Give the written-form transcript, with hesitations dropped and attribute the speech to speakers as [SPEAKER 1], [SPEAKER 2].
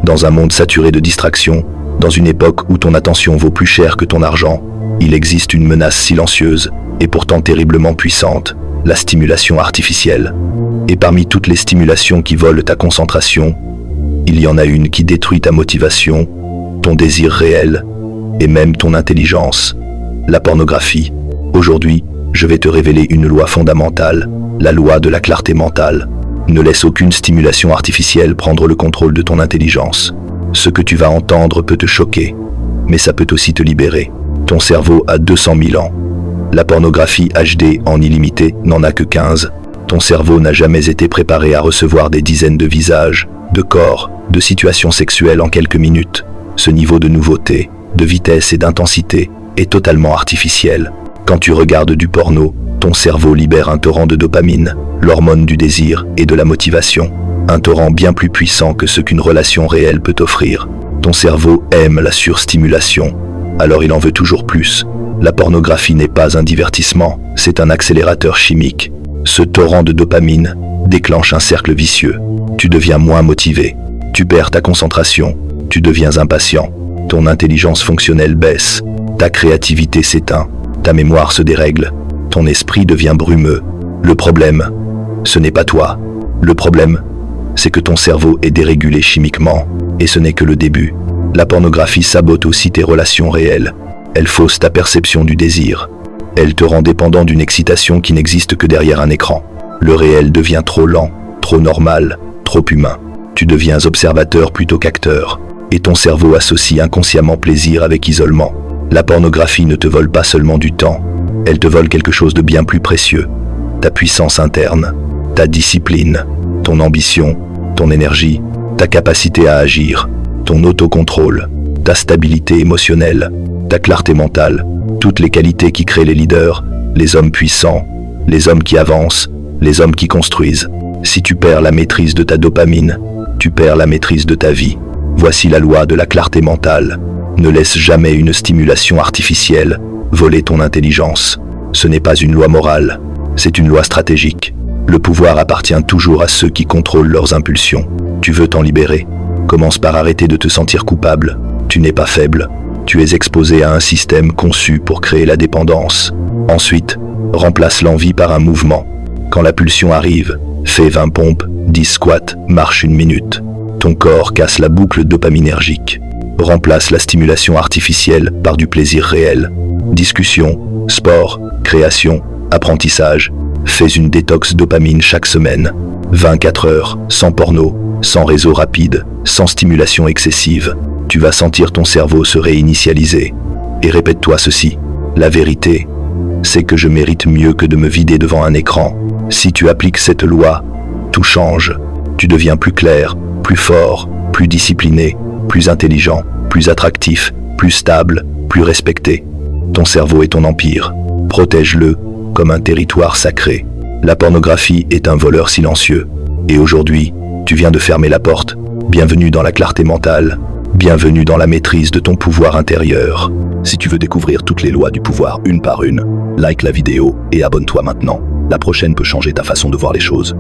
[SPEAKER 1] Dans un monde saturé de distractions, dans une époque où ton attention vaut plus cher que ton argent, il existe une menace silencieuse, et pourtant terriblement puissante, la stimulation artificielle. Et parmi toutes les stimulations qui volent ta concentration, il y en a une qui détruit ta motivation, ton désir réel, et même ton intelligence, la pornographie. Aujourd'hui, je vais te révéler une loi fondamentale, la loi de la clarté mentale. Ne laisse aucune stimulation artificielle prendre le contrôle de ton intelligence. Ce que tu vas entendre peut te choquer, mais ça peut aussi te libérer. Ton cerveau a 200 000 ans. La pornographie HD en illimité n'en a que 15. Ton cerveau n'a jamais été préparé à recevoir des dizaines de visages, de corps, de situations sexuelles en quelques minutes. Ce niveau de nouveauté, de vitesse et d'intensité est totalement artificiel. Quand tu regardes du porno, ton cerveau libère un torrent de dopamine, l'hormone du désir et de la motivation. Un torrent bien plus puissant que ce qu'une relation réelle peut offrir. Ton cerveau aime la surstimulation, alors il en veut toujours plus. La pornographie n'est pas un divertissement, c'est un accélérateur chimique. Ce torrent de dopamine déclenche un cercle vicieux. Tu deviens moins motivé, tu perds ta concentration, tu deviens impatient, ton intelligence fonctionnelle baisse, ta créativité s'éteint, ta mémoire se dérègle, ton esprit devient brumeux. Le problème, ce n'est pas toi. Le problème, c'est que ton cerveau est dérégulé chimiquement, et ce n'est que le début. La pornographie sabote aussi tes relations réelles. Elle fausse ta perception du désir. Elle te rend dépendant d'une excitation qui n'existe que derrière un écran. Le réel devient trop lent, trop normal, trop humain. Tu deviens observateur plutôt qu'acteur, et ton cerveau associe inconsciemment plaisir avec isolement. La pornographie ne te vole pas seulement du temps, elle te vole quelque chose de bien plus précieux. Ta puissance interne, ta discipline, ton ambition, ton énergie, ta capacité à agir, ton autocontrôle, ta stabilité émotionnelle, ta clarté mentale, toutes les qualités qui créent les leaders, les hommes puissants, les hommes qui avancent, les hommes qui construisent. Si tu perds la maîtrise de ta dopamine, tu perds la maîtrise de ta vie. Voici la loi de la clarté mentale. Ne laisse jamais une stimulation artificielle voler ton intelligence. Ce n'est pas une loi morale, c'est une loi stratégique. Le pouvoir appartient toujours à ceux qui contrôlent leurs impulsions. Tu veux t'en libérer? Commence par arrêter de te sentir coupable. Tu n'es pas faible. Tu es exposé à un système conçu pour créer la dépendance. Ensuite, remplace l'envie par un mouvement. Quand la pulsion arrive, fais 20 pompes, 10 squats, marche 1 minute. Ton corps casse la boucle dopaminergique. Remplace la stimulation artificielle par du plaisir réel. Discussion, sport, création, apprentissage. Fais une détox dopamine chaque semaine. 24 heures, sans porno, sans réseau rapide, sans stimulation excessive. Tu vas sentir ton cerveau se réinitialiser. Et répète-toi ceci. La vérité, c'est que je mérite mieux que de me vider devant un écran. Si tu appliques cette loi, tout change. Tu deviens plus clair, plus fort, plus discipliné, plus intelligent, plus attractif, plus stable, plus respecté. Ton cerveau est ton empire. Protège-le comme un territoire sacré. La pornographie est un voleur silencieux. Et aujourd'hui, tu viens de fermer la porte. Bienvenue dans la clarté mentale. Bienvenue dans la maîtrise de ton pouvoir intérieur. Si tu veux découvrir toutes les lois du pouvoir une par une, like la vidéo et abonne-toi maintenant. La prochaine peut changer ta façon de voir les choses.